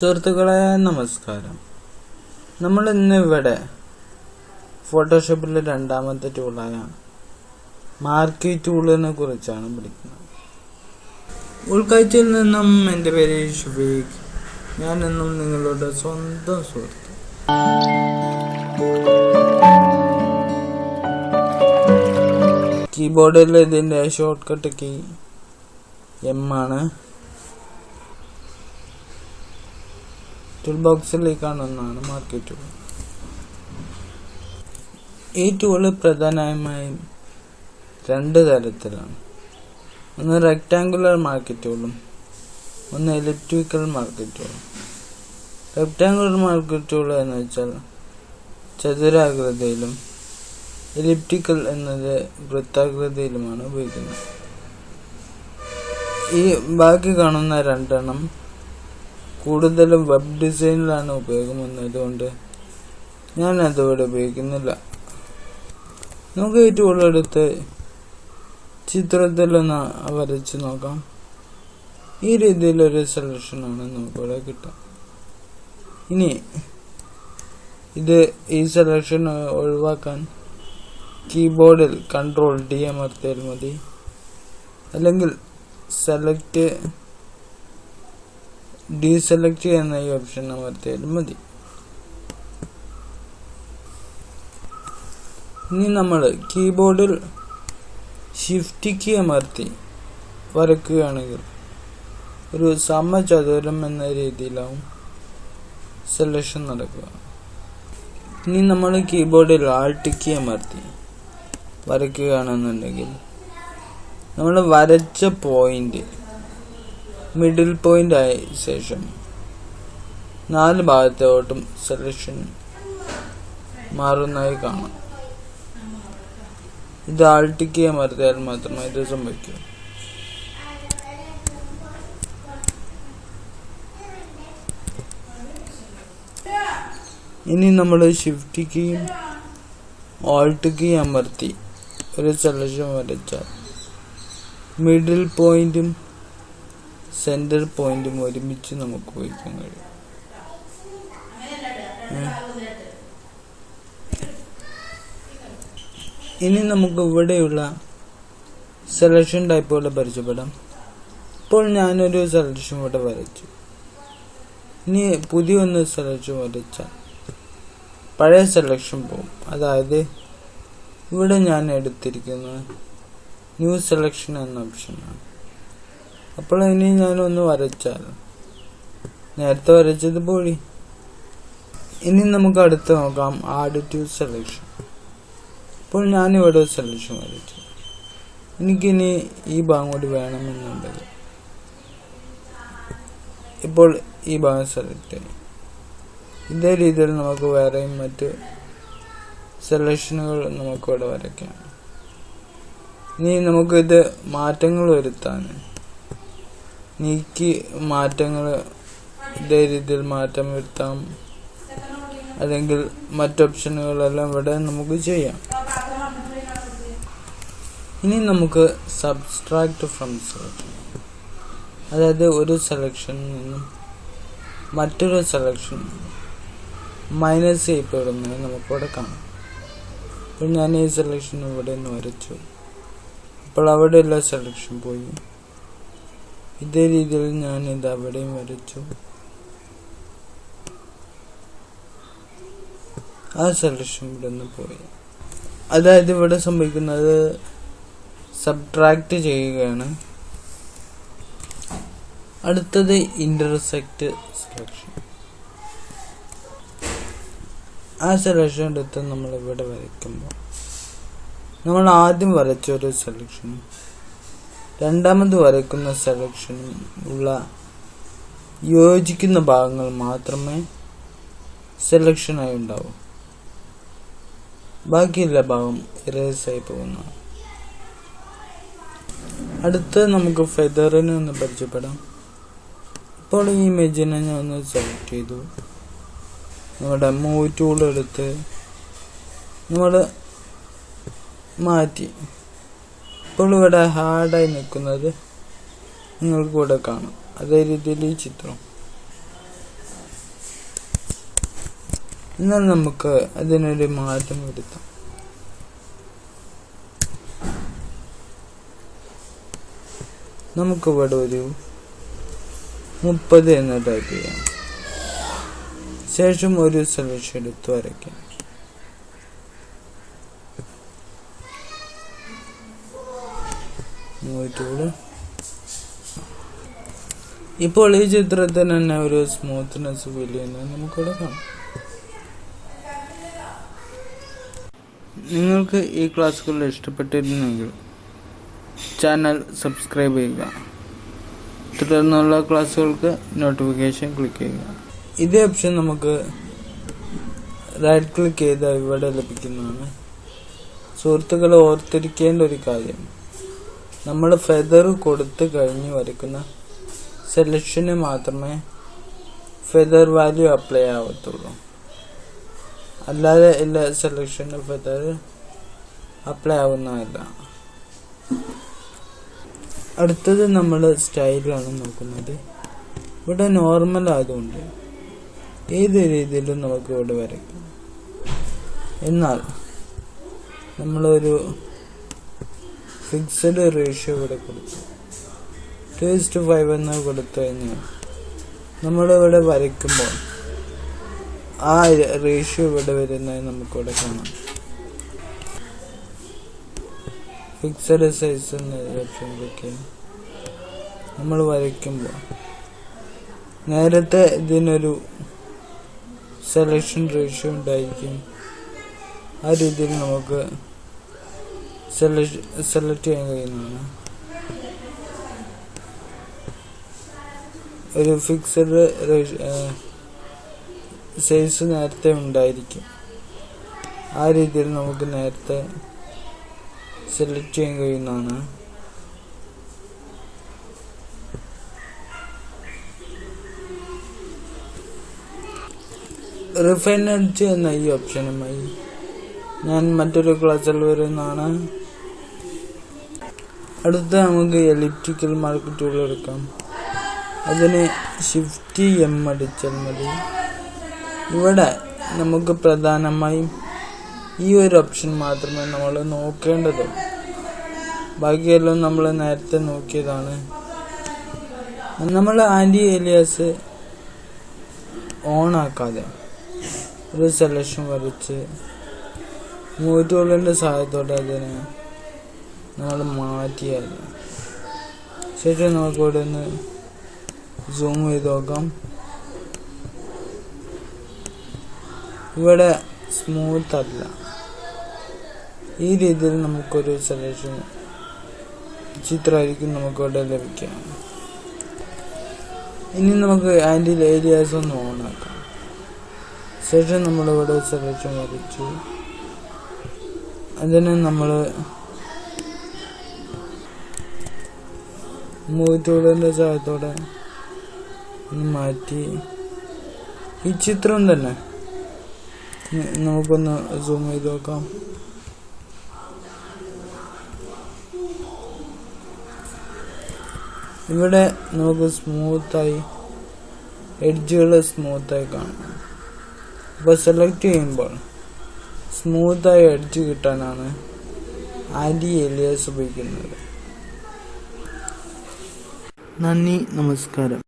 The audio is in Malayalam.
സുഹൃത്തുക്കളെ നമസ്കാരം. നമ്മൾ ഇന്ന് ഇവിടെ ഫോട്ടോഷോപ്പിലെ രണ്ടാമത്തെ ടൂളായ മാർക്കീ ടൂളിനെ കുറിച്ചാണ് പഠിക്കുന്നത്. ഉൾക്കാഴ്ചയിൽ നിന്നും എൻ്റെ പേര് ഷഫീഖ്. ഞാൻ എന്നും നിങ്ങളുടെ സ്വന്തം സുഹൃത്ത്. കീബോർഡിൽ ഇതിൻ്റെ ഷോർട്ട് കട്ട് കീ എം ആണ്. ടൂൾ ബോക്സിലേക്ക് കാണുന്നതാണ് മാർക്കീ ടൂൾ. ഈ ടൂള് പ്രധാനമായും രണ്ട് തരത്തിലാണ്. ഒന്ന് റെക്ടാങ്കുലർ മാർക്കീ ടൂളും ഒന്ന് എലിപ്റ്റിക്കൽ മാർക്കീ ടൂളും. റെക്ടാങ്കുലർ മാർക്കീ ടൂൾ എന്ന് വെച്ചാൽ ചതുരാകൃതിയിലും എലിപ്റ്റിക്കൽ എന്നത് വൃത്താകൃതിയിലുമാണ് ഉപയോഗിക്കുന്നത്. ഈ ബാക്കി കാണുന്ന രണ്ടെണ്ണം കൂടുതലും വെബ് ഡിസൈനിലാണ് ഉപയോഗം എന്നതുകൊണ്ട് ഞാൻ അതിവിടെ ഉപയോഗിക്കുന്നില്ല. നമുക്ക് ഈ ടൂൾ എടുത്ത് ചിത്രത്തിലൊന്ന് വരച്ച് നോക്കാം. ഈ രീതിയിലൊരു സെലക്ഷനാണ് നമുക്കിവിടെ കിട്ടുക. ഇനി ഈ സെലക്ഷൻ ഒഴിവാക്കാൻ കീബോർഡിൽ Ctrl+D അമർത്തിയാൽ മതി, അല്ലെങ്കിൽ ഡീസെലക്ട് എന്ന ഈ ഓപ്ഷൻ അമർത്തിയാലും മതി. ഇനി നമ്മൾ കീബോർഡിൽ ഷിഫ്റ്റ് കീ അമർത്തി വരയ്ക്കുകയാണെങ്കിൽ ഒരു സമചതുരം എന്ന രീതിയിലാവും സെലക്ഷൻ നടക്കുക. ഇനി നമ്മൾ കീബോർഡിൽ ആൾട്ട് കീ അമർത്തി വരയ്ക്കുകയാണെന്നുണ്ടെങ്കിൽ നമ്മൾ വരച്ച പോയിന്റ് മിഡിൽ പോയിന്റ് ആയ ശേഷം 4 ഭാഗത്തോട്ടും സെലക്ഷൻ മാറുന്നതായി കാണാം. ഇത് ആൾട്ട് കീ അമർത്തിയാൽ മാത്രമേ ഇത് സംഭവിക്കൂ. ഇനി നമ്മൾ ഷിഫ്റ്റ് കീയും ആൾട്ട് കീ അമർത്തി ഒരു സെലക്ഷൻ വരച്ചാൽ മിഡിൽ പോയിന്റും സെന്റർ പോയിന്റും ഒരുമിച്ച് നമുക്ക് ഉപയോഗിക്കാൻ കഴിയും. ഇനി നമുക്ക് ഇവിടെയുള്ള സെലക്ഷൻ ടൈപ്പുകളെ പരിചയപ്പെടാം. ഇപ്പോൾ ഞാനൊരു സെലക്ഷൻ ഇവിടെ വരച്ചു. ഇനി പുതിയൊന്ന് സെലക്ഷൻ വരച്ചാൽ പഴയ സെലക്ഷൻ പോകും. അതായത് ഇവിടെ ഞാൻ എടുത്തിരിക്കുന്നത് ന്യൂ സെലക്ഷൻ എന്ന ഓപ്ഷനാണ്. അപ്പോൾ ഇനി ഞാനൊന്ന് വരച്ചാൽ നേരത്തെ വരച്ചത് പോയി. ഇനി നമുക്ക് അടുത്ത് നോക്കാം ആഡ് ടു സെലക്ഷൻ. ഇപ്പോൾ ഞാനിവിടെ സെലക്ഷൻ വരച്ചു. എനിക്കിനി ഈ ഭാഗം കൂടി വേണമെന്നുണ്ടെങ്കിൽ ഇപ്പോൾ ഈ ഭാഗം സെലക്ട് ചെയ്യും. ഇതേ രീതിയിൽ നമുക്ക് വേറെയും മറ്റ് സെലക്ഷനുകൾ നമുക്കിവിടെ വരയ്ക്കാം. ഇനി നമുക്കിത് മാറ്റങ്ങൾ വരുത്താൻ നീക്കി മാറ്റങ്ങൾ ഇതേ രീതിയിൽ മാറ്റം വരുത്താം, അല്ലെങ്കിൽ മറ്റ് ഓപ്ഷനുകളെല്ലാം ഇവിടെ നമുക്ക് ചെയ്യാം. ഇനി നമുക്ക് സബ്സ്ട്രാക്ട് ഫ്രം സെലക്ഷൻ, അതായത് ഒരു സെലക്ഷനിൽ നിന്നും മറ്റൊരു സെലക്ഷൻ മൈനസ് ചെയ്യപ്പെടുന്നത് നമുക്കിവിടെ കാണാം. അപ്പോൾ ഞാൻ ഈ സെലക്ഷൻ ഇവിടെ നിന്ന് വരച്ചു. അപ്പോൾ അവിടെയുള്ള സെലക്ഷൻ പോയി. ഇതേ രീതിയിൽ ഞാൻ ഇത് അവിടെയും വരച്ചു. ആ സെലക്ഷൻ ഇവിടെ നിന്ന് പോയി. അതായത് ഇവിടെ സംഭവിക്കുന്നത് സബ്ട്രാക്ട് ചെയ്യുകയാണ്. അടുത്തത് ഇന്റർസെക്റ്റ് സെലക്ഷൻ. ആ സെലക്ഷൻ എടുത്ത് നമ്മൾ ഇവിടെ വരയ്ക്കുമ്പോൾ നമ്മൾ ആദ്യം വരച്ച ഒരു സെലക്ഷനും രണ്ടാമത് വരയ്ക്കുന്ന സെലക്ഷനും ഉള്ള യോജിക്കുന്ന ഭാഗങ്ങൾ മാത്രമേ സെലക്ഷനായി ഉണ്ടാവൂ. ബാക്കിയുള്ള ഭാഗം ഇറേസ് ആയി പോകുന്നതാണ്. അടുത്ത് നമുക്ക് ഫെദറിനെ ഒന്ന് പരിചയപ്പെടാം. ഇപ്പോൾ ഈ ഇമേജിനെ ഞാൻ ഒന്ന് സെലക്ട് ചെയ്തു. നമ്മുടെ മൂവ് ടൂൾ എടുത്ത് നമ്മൾ മാറ്റി. ഇപ്പോൾ ഇവിടെ ഹാർഡായി നിൽക്കുന്നത് നിങ്ങൾക്ക് ഇവിടെ കാണാം. അതേ രീതിയിൽ ഈ ചിത്രം എന്നാൽ നമുക്ക് അതിനൊരു മാറ്റം വരുത്താം. നമുക്കിവിടെ ഒരു 30 എന്ന് ടൈപ്പ് ചെയ്യാം. ശേഷം ഒരു സെലക്ഷൻ എടുത്ത് വരയ്ക്കാം. ഇപ്പോൾ ഈ ചിത്രത്തിന് തന്നെ ഒരു സ്മൂത്ത്നെസ് ഫീൽ ചെയ്യുന്നത് നമുക്കിവിടെ കാണാം. നിങ്ങൾക്ക് ഈ ക്ലാസ്സുകൾ ഇഷ്ടപ്പെട്ടിരുന്നെങ്കിൽ ചാനൽ സബ്സ്ക്രൈബ് ചെയ്യുക. തുടർന്നുള്ള ക്ലാസ്സുകൾക്ക് നോട്ടിഫിക്കേഷൻ ക്ലിക്ക് ചെയ്യുക. ഇതേ ഓപ്ഷൻ നമുക്ക് റൈറ്റ് ക്ലിക്ക് ചെയ്താൽ ഇവിടെ ലഭിക്കുന്നതാണ്. സുഹൃത്തുക്കളെ ഓർത്തിരിക്കേണ്ട ഒരു കാര്യം, നമ്മൾ ഫെദർ കൊടുത്ത് കഴിഞ്ഞ് വരയ്ക്കുന്ന സെലക്ഷന് മാത്രമേ ഫെദർ വാല്യൂ അപ്ലൈ ആവത്തുള്ളൂ. അല്ലാതെ എല്ലാ സെലക്ഷനും ഫെദർ അപ്ലൈ ആവുന്നതല്ല. അടുത്തത് നമ്മൾ സ്റ്റൈലാണ് നോക്കുന്നത്. ഇവിടെ നോർമൽ ആയതുകൊണ്ട് ഏത് രീതിയിലും നമുക്ക് ഇവിടെ വരയ്ക്കാം. എന്നാൽ നമ്മളൊരു ഫിക്സഡ് റേഷ്യോ ഇവിടെ കൊടുത്തു 2:5 എന്ന് കൊടുത്തു കഴിഞ്ഞാൽ നമ്മളിവിടെ വരയ്ക്കുമ്പോൾ ആ റേഷ്യോ ഇവിടെ വരുന്നത് നമുക്കിവിടെ കാണാം. ഫിക്സഡ് സൈസ് എന്ന ഓപ്ഷനിലേക്ക് നമ്മൾ വരയ്ക്കുമ്പോൾ നേരത്തെ ഇതിനൊരു സെലക്ഷൻ റേഷ്യോ ഉണ്ടായിരിക്കും. ആ രീതിയിൽ നമുക്ക് സെലക്ട് ചെയ്യാൻ കഴിയുന്നതാണ്. ഒരു ഫിക്സഡ് സൈസ് നേരത്തെ ഉണ്ടായിരിക്കും. ആ രീതിയിൽ നമുക്ക് നേരത്തെ സെലക്ട് ചെയ്യാൻ കഴിയുന്നതാണ്. റിഫൈൻ എഡ്ജ് എന്ന ഈ ഓപ്ഷനുമായി ഞാൻ മറ്റൊരു ക്ലാസ്സിൽ വരുന്നതാണ്. അടുത്ത നമുക്ക് എലിപ്റ്റിക്കൽ മാർക്ക് ടൂൾ എടുക്കാം. അതിന് Shift M അടിച്ചാൽ മതി. ഇവിടെ നമുക്ക് പ്രധാനമായും ഈ ഒരു ഓപ്ഷൻ മാത്രമേ നമ്മൾ നോക്കേണ്ടതുള്ളൂ. ബാക്കിയെല്ലാം നമ്മൾ നേരത്തെ നോക്കിയതാണ്. നമ്മൾ ആൻറ്റി ഏലിയാസ് ഓൺ ആക്കാതെ ഒരു സെലക്ഷൻ വരച്ച് മൂവ് ടൂളിൻ്റെ സഹായത്തോടെ അതിനെ നമ്മൾ മാറ്റിയാൽ ശേഷം നമുക്ക് ഇവിടെ നിന്ന് സൂം ചെയ്ത് നോക്കാം. ഇവിടെ സ്മൂത്ത് അല്ല. ഈ രീതിയിൽ നമുക്കൊരു സെലക്ഷൻ ചിത്രമായിരിക്കും നമുക്കിവിടെ ലഭിക്കുക. ഇനി നമുക്ക് ആൻറ്റി ഏരിയാസ് ഒന്ന് ഓൺ ആക്കാം. ശേഷം നമ്മളിവിടെ സെലക്ഷൻ വരച്ചു. അതിനെ നമ്മൾ മൂവ് ടൂളിൻ്റെ സഹായത്തോടെ മാറ്റി ഈ ചിത്രം തന്നെ നമുക്കൊന്ന് സൂം ചെയ്ത് നോക്കാം. ഇവിടെ നമുക്ക് സ്മൂത്തായി എഡ്ജുകൾ സ്മൂത്തായി കാണാം. അപ്പോൾ സെലക്ട് ചെയ്യുമ്പോൾ സ്മൂത്തായി എഡ്ജ് കിട്ടാനാണ് ആൻറ്റി ഏലിയാസ് ഉപയോഗിക്കുന്നത്. നന്ദി, നമസ്കാരം.